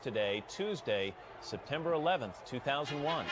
Today, Tuesday, September 11th, 2001.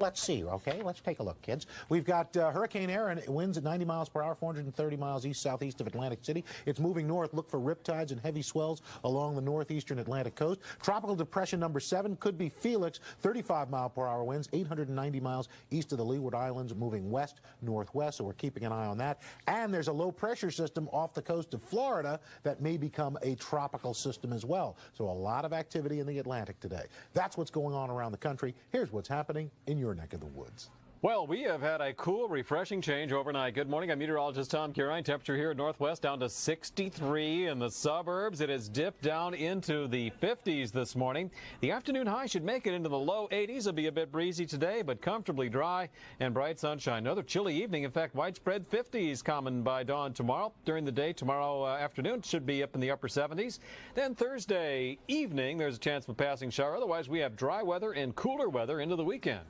Let's see, okay? Let's take a look, kids. We've got Hurricane Erin. It winds at 90 miles per hour, 430 miles east-southeast of Atlantic City. It's moving north. Look for riptides and heavy swells along the northeastern Atlantic coast. Tropical Depression number 7 could be Felix, 35-mile-per-hour winds, 890 miles east of the Leeward Islands, moving west-northwest, so we're keeping an eye on that. And there's a low-pressure system off the coast of Florida that may become a tropical system as well. So a lot of activity in the Atlantic today. That's what's going on around the country. Here's what's happening in your neck of the woods. Well, we have had a cool, refreshing change overnight. Good morning. I'm meteorologist Tom Curine. Temperature here at Northwest down to 63 in the suburbs. It has dipped down into the 50s this morning. The afternoon high should make it into the low 80s. It'll be a bit breezy today, but comfortably dry and bright sunshine. Another chilly evening. In fact, widespread 50s coming by dawn tomorrow. During the day tomorrow afternoon, it should be up in the upper 70s. Then Thursday evening, there's a chance of a passing shower. Otherwise, we have dry weather and cooler weather into the weekend.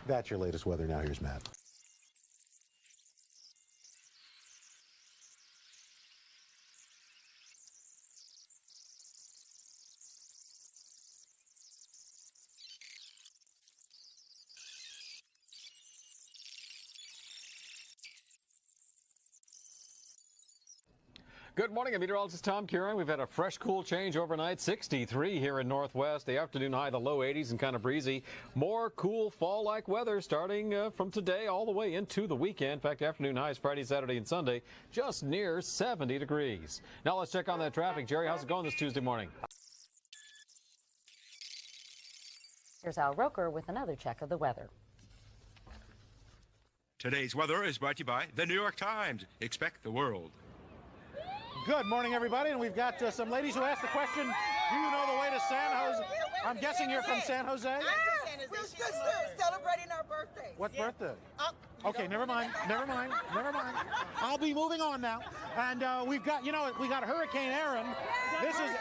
That's your latest weather. Now here's Matt. Good morning. I'm meteorologist Tom Curine. We've had a fresh, cool change overnight. 63 here in Northwest. The afternoon high, the low 80s and kind of breezy. More cool fall-like weather starting from today all the way into the weekend. In fact, afternoon highs Friday, Saturday, and Sunday just near 70 degrees. Now let's check on that traffic. Jerry, how's it going this Tuesday morning? Here's Al Roker with another check of the weather. Today's weather is brought to you by the New York Times. Expect the world. Good morning, everybody, and we've got some ladies who asked the question, do you know the way to San Jose? I'm guessing you're from San Jose? We're sisters celebrating our birthdays. What birthday? Okay, never mind. I'll be moving on now. And we've got, we got Hurricane Erin. This is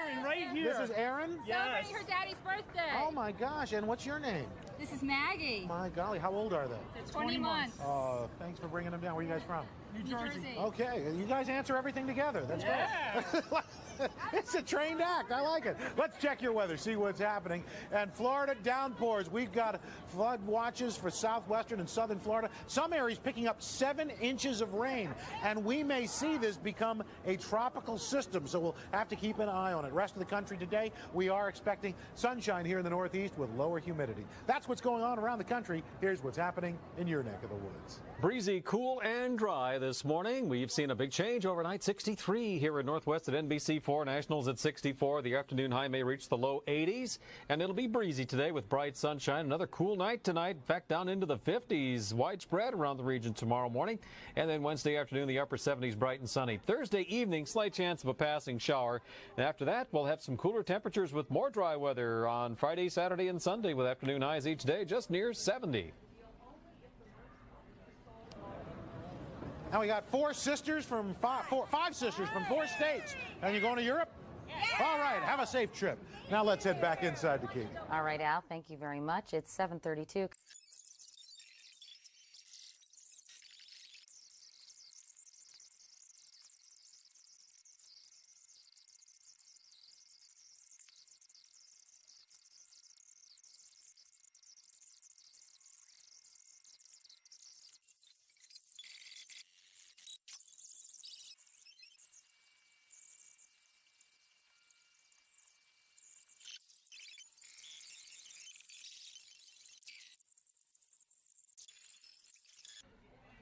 Erin right here. This is Erin? Yes. Celebrating her daddy's birthday. Oh, my gosh. And what's your name? This is Maggie. My golly, how old are they? They're 20 months. Oh, thanks for bringing them down. Where are you guys from? New Jersey. Okay, you guys answer everything together. That's great. It's a trained act. I like it. Let's check your weather, see what's happening. And Florida downpours. We've got flood watches for southwestern and southern Florida. Some areas picking up 7 inches of rain. And we may see this become a tropical system, so we'll have to keep an eye on it. Rest of the country today, we are expecting sunshine here in the northeast with lower humidity. That's what's going on around the country. Here's what's happening in your neck of the woods. Breezy, cool, and dry this morning. We've seen a big change overnight. 63 here in Northwest at NBC4. Nationals at 64. The afternoon high may reach the low 80s. And it'll be breezy today with bright sunshine. Another cool night tonight. In fact, down into the 50s. Widespread around the region tomorrow morning. And then Wednesday afternoon, the upper 70s, bright and sunny. Thursday evening, slight chance of a passing shower. And after that, we'll have some cooler temperatures with more dry weather on Friday, Saturday, and Sunday with afternoon highs each day just near 70. And we got five sisters from 4 states. And you're going to Europe? All right, have a safe trip. Now let's head back inside the kingdom. All right, Al, thank you very much. It's 7:32.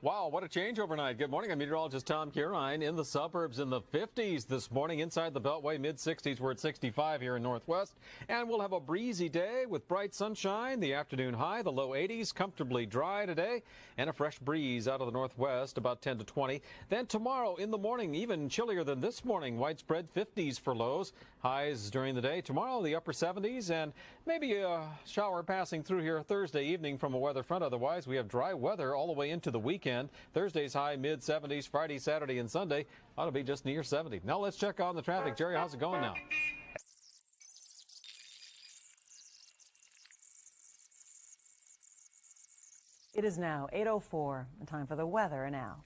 Wow, what a change overnight. Good morning. I'm meteorologist Tom Curine. In the suburbs in the 50s this morning. Inside the Beltway, mid-60s. We're at 65 here in Northwest. And we'll have a breezy day with bright sunshine. The afternoon high, the low 80s. Comfortably dry today. And a fresh breeze out of the northwest, about 10 to 20. Then tomorrow in the morning, even chillier than this morning. Widespread 50s for lows. Highs during the day. Tomorrow, the upper 70s. And maybe a shower passing through here Thursday evening from a weather front. Otherwise, we have dry weather all the way into the weekend. Thursday's high mid-70s. Friday, Saturday, and Sunday ought to be just near 70. Now let's check on the traffic. Jerry, how's it going now? It is now 8:04, and time for the weather and Al.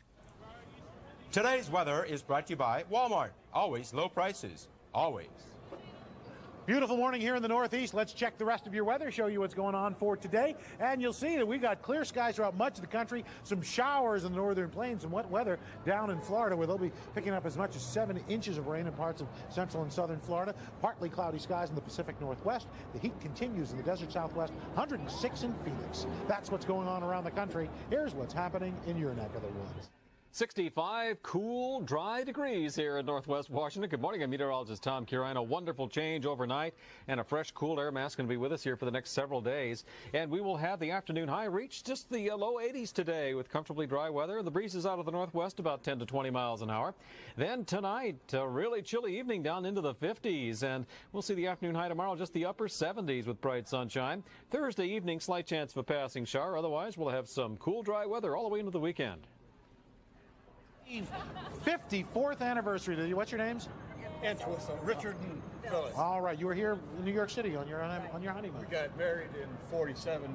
Today's weather is brought to you by Walmart. Always low prices. Always. Beautiful morning here in the Northeast. Let's check the rest of your weather, show you what's going on for today. And you'll see that we've got clear skies throughout much of the country, some showers in the northern plains, some wet weather down in Florida where they'll be picking up as much as 7 inches of rain in parts of central and southern Florida. Partly cloudy skies in the Pacific Northwest. The heat continues in the desert Southwest, 106 in Phoenix. That's what's going on around the country. Here's what's happening in your neck of the woods. 65 cool, dry degrees here in Northwest Washington. Good morning. I'm meteorologist Tom Curine. A wonderful change overnight, and a fresh, cool air mass going to be with us here for the next several days. And we will have the afternoon high reach just the low 80s today with comfortably dry weather. The breeze is out of the northwest about 10 to 20 miles an hour. Then tonight, a really chilly evening down into the 50s. And we'll see the afternoon high tomorrow just the upper 70s with bright sunshine. Thursday evening, slight chance of a passing shower. Otherwise, we'll have some cool, dry weather all the way into the weekend. 54th anniversary. What's your names? Richard and Phyllis. All right, you were here in New York City on your honeymoon. We got married in '47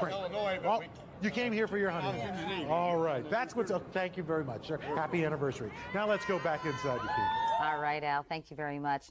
in Illinois, but you came here for your honeymoon. All right, that's what's up. Thank you very much, sir. Happy anniversary. Now let's go back inside the kingdom. All right, Al, thank you very much.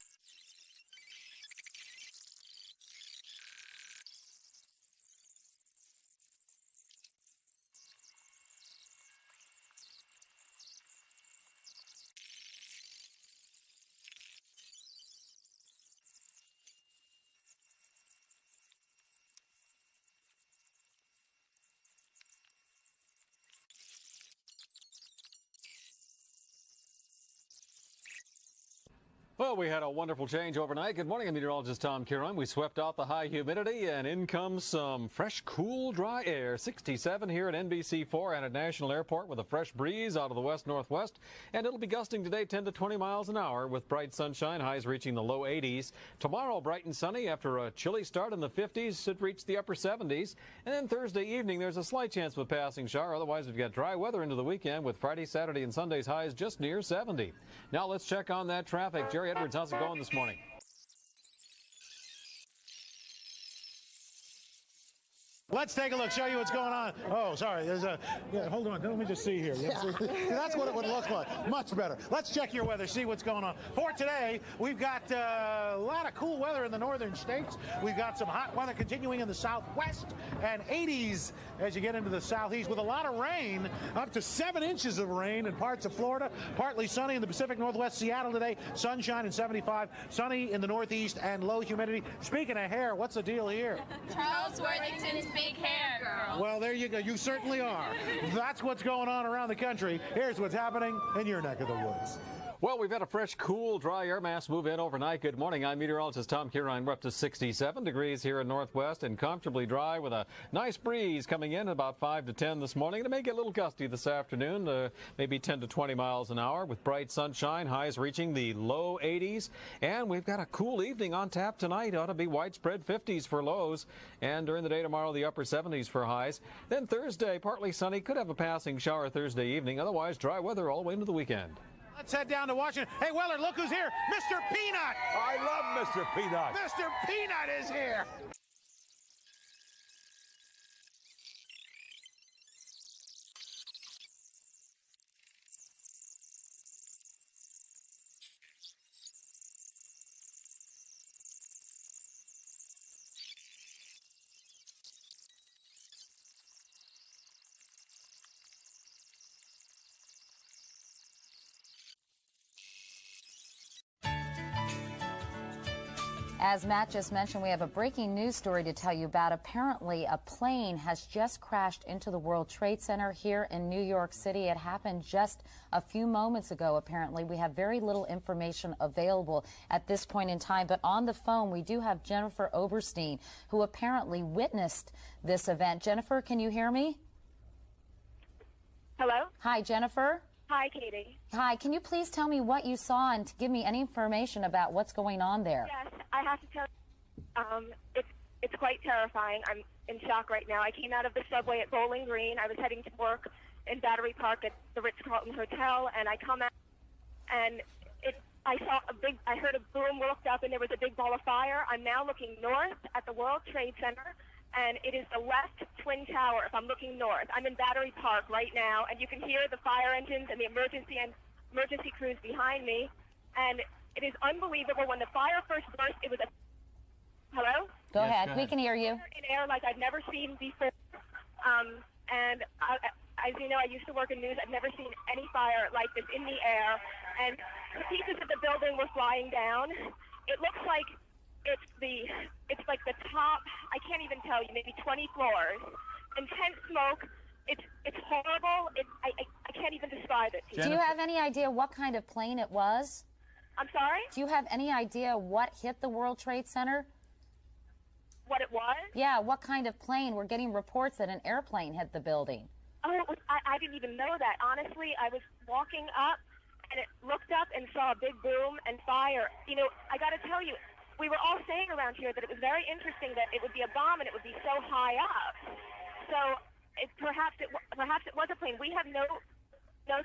Well, we had a wonderful change overnight. Good morning, I'm meteorologist Tom Curine. We swept out the high humidity, and in comes some fresh, cool, dry air. 67 here at NBC4 and at National Airport with a fresh breeze out of the west-northwest. And it'll be gusting today 10 to 20 miles an hour with bright sunshine, highs reaching the low 80s. Tomorrow, bright and sunny after a chilly start in the 50s, should reach the upper 70s. And then Thursday evening, there's a slight chance of a passing shower. Otherwise, we've got dry weather into the weekend with Friday, Saturday, and Sunday's highs just near 70. Now let's check on that traffic. Jerry Edwards, how's it going this morning? Let's take a look, show you what's going on. Oh, sorry. There's a. Yeah, hold on. Let me just see here. Yeah, see? That's what it would look like. Much better. Let's check your weather, see what's going on. For today, we've got a lot of cool weather in the northern states. We've got some hot weather continuing in the southwest and 80s as you get into the southeast with a lot of rain, up to 7 inches of rain in parts of Florida. Partly sunny in the Pacific Northwest. Seattle today, sunshine and 75. Sunny in the northeast and low humidity. Speaking of hair, what's the deal here? Charles Worthington's big hair, girl. Well, there you go. You certainly are. That's what's going on around the country. Here's what's happening in your neck of the woods. Well, we've had a fresh, cool, dry air mass move in overnight. Good morning. I'm meteorologist Tom Curine. We're up to 67 degrees here in Northwest and comfortably dry with a nice breeze coming in about 5 to 10 this morning. It may get a little gusty this afternoon, maybe 10 to 20 miles an hour with bright sunshine, highs reaching the low 80s. And we've got a cool evening on tap tonight. Ought to be widespread 50s for lows. And during the day tomorrow, the upper 70s for highs. Then Thursday, partly sunny. Could have a passing shower Thursday evening. Otherwise, dry weather all the way into the weekend. Let's head down to Washington. Hey, Weller, look who's here. Mr. Peanut. I love Mr. Peanut. Mr. Peanut is here. As Matt just mentioned, we have a breaking news story to tell you about. Apparently, a plane has just crashed into the World Trade Center here in New York City. It happened just a few moments ago, apparently. We have very little information available at this point in time. But on the phone, we do have Jennifer Oberstein, who apparently witnessed this event. Jennifer, can you hear me? Hello? Hi, Jennifer. Hi, Katie. Hi, can you please tell me what you saw and to give me any information about what's going on there? Yes, I have to tell you, it's quite terrifying. I'm in shock right now. I came out of the subway at Bowling Green. I was heading to work in Battery Park at the Ritz-Carlton Hotel, and I come out, and I heard a boom, looked up, and there was a big ball of fire. I'm now looking north at the World Trade Center, and it is the left twin tower if I'm looking north. I'm in Battery Park right now, and you can hear the fire engines and the emergency crews behind me, and it is unbelievable. When the fire first burst, it was a... Hello? Go ahead. We can hear you. In air like I've never seen before. And as you know, I used to work in news. I've never seen any fire like this in the air. And the pieces of the building were flying down. It looks like it's like the top, I can't even tell you, maybe 20 floors. Intense smoke. It's horrible. I can't even describe it to you. Do you have any idea what kind of plane it was? I'm sorry? Do you have any idea what hit the World Trade Center? What it was? Yeah, what kind of plane? We're getting reports that an airplane hit the building. Oh, I didn't even know that. Honestly, I was walking up and it looked up and saw a big boom and fire. You know, I got to tell you, we were all saying around here that it was very interesting that it would be a bomb and it would be so high up. So perhaps it was a plane. We have no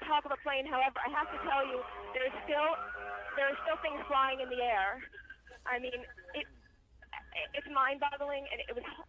talk of a plane. However, I have to tell you, there are still things flying in the air. I mean, it's mind-boggling, and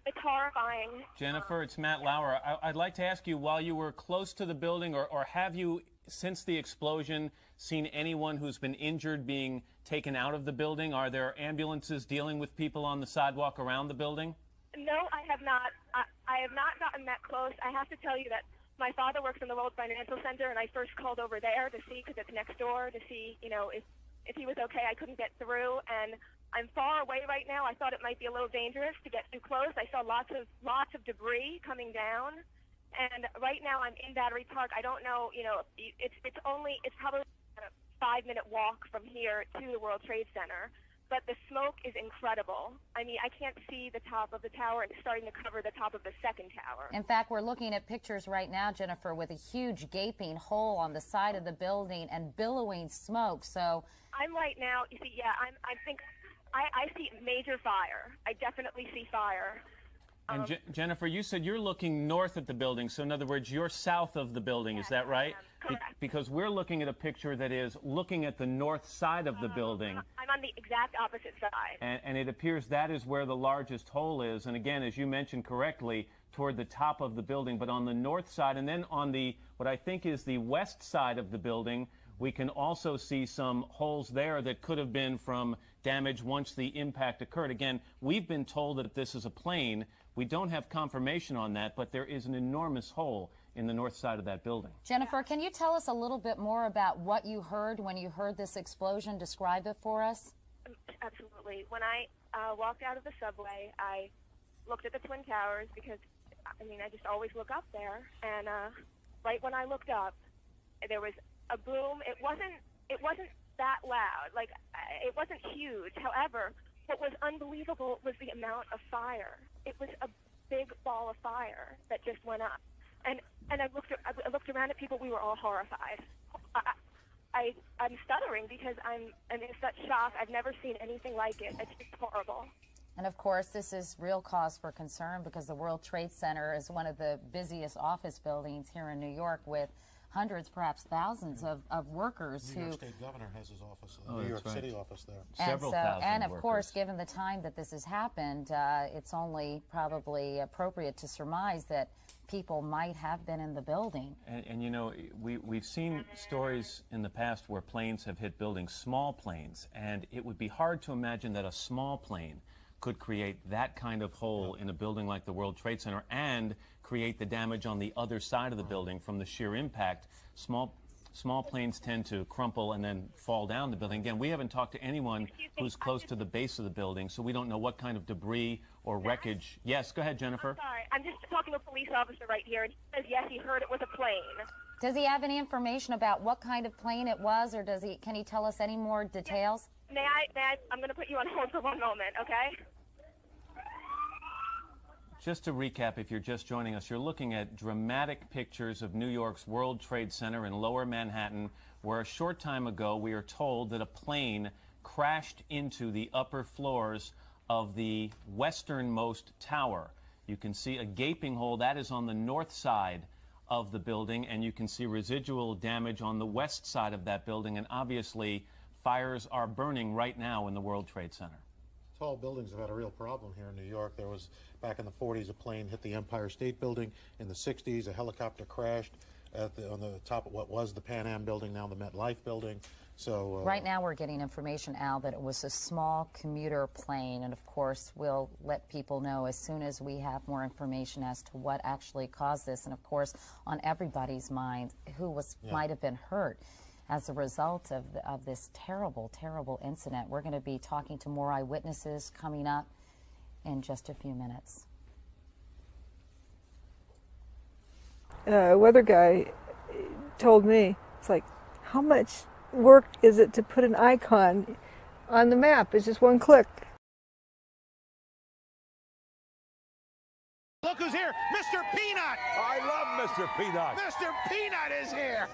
it's horrifying. Jennifer, it's Matt Lauer. I'd like to ask you, while you were close to the building, or have you, since the explosion, seen anyone who's been injured being taken out of the building? Are there ambulances dealing with people on the sidewalk around the building? No, I have not. I have not gotten that close. I have to tell you that my father works in the World Financial Center, and I first called over there to see, because it's next door, to see, you know, if he was okay. I couldn't get through, and I'm far away right now. I thought it might be a little dangerous to get too close. I saw lots of debris coming down, and right now I'm in Battery Park. I don't know, you know, it's probably a 5-minute walk from here to the World Trade Center, but the smoke is incredible. I mean, I can't see the top of the tower. It's starting to cover the top of the second tower. In fact, we're looking at pictures right now, Jennifer, with a huge gaping hole on the side of the building and billowing smoke. So I'm right now, you see, yeah, I see major fire. I definitely see fire. And Jennifer, you said you're looking north at the building, so in other words, you're south of the building, is that right? Correct. Because we're looking at a picture that is looking at the north side of the building. I'm on the exact opposite side. And it appears that is where the largest hole is, and again, as you mentioned correctly, toward the top of the building, but on the north side, and then on the, what I think is the west side of the building, we can also see some holes there that could have been from damage once the impact occurred. Again, we've been told that this is a plane. We don't have confirmation on that, but there is an enormous hole in the north side of that building. Jennifer, can you tell us a little bit more about what you heard when you heard this explosion? Describe it for us. Absolutely. When I walked out of the subway, I looked at the Twin Towers because, I mean, I just always look up there. And right when I looked up, there was a boom. It wasn't that loud. Like, it wasn't huge. However, what was unbelievable was the amount of fire. It was a big ball of fire that just went up. And I looked around at people. We were all horrified. I'm stuttering because I'm in such shock. I've never seen anything like it. It's just horrible. And of course, this is real cause for concern because the World Trade Center is one of the busiest office buildings here in New York, with hundreds, perhaps thousands of workers. New York State Governor has his office, Oh, New York right. City office there. And of course, given the time that this has happened, it's only probably appropriate to surmise that people might have been in the building. And you know, we've seen stories in the past where planes have hit buildings, small planes, and it would be hard to imagine that a small plane could create that kind of hole in a building like the World Trade Center and create the damage on the other side of the building from the sheer impact. Small planes tend to crumple and then fall down the building. Again, we haven't talked to anyone who's close to the base of the building, so we don't know what kind of debris or wreckage. Yes, go ahead, Jennifer. I'm sorry. I'm just talking to a police officer right here, and he says, yes, he heard it was a plane. Does he have any information about what kind of plane it was, or can he tell us any more details? May I? I'm going to put you on hold for one moment, okay? Just to recap, if you're just joining us, you're looking at dramatic pictures of New York's World Trade Center in Lower Manhattan, where a short time ago we are told that a plane crashed into the upper floors of the westernmost tower. You can see a gaping hole. That is on the north side of the building, and you can see residual damage on the west side of that building, and obviously fires are burning right now in the World Trade Center. tall buildings have had a real problem here in New York. There was, back in the 40s, a plane hit the Empire State Building. In the 60s, a helicopter crashed on the top of what was the Pan Am building, now the MetLife building. So right now we're getting information, Al, that it was a small commuter plane, and of course we'll let people know as soon as we have more information as to what actually caused this, and of course on everybody's mind who might have been hurt as a result of this terrible, terrible incident. We're going to be talking to more eyewitnesses coming up in just a few minutes. Weather guy told me, it's like, how much work is it to put an icon on the map? It's just one click. Look who's here, Mr. Peanut! I love Mr. Peanut. Mr. Peanut is here!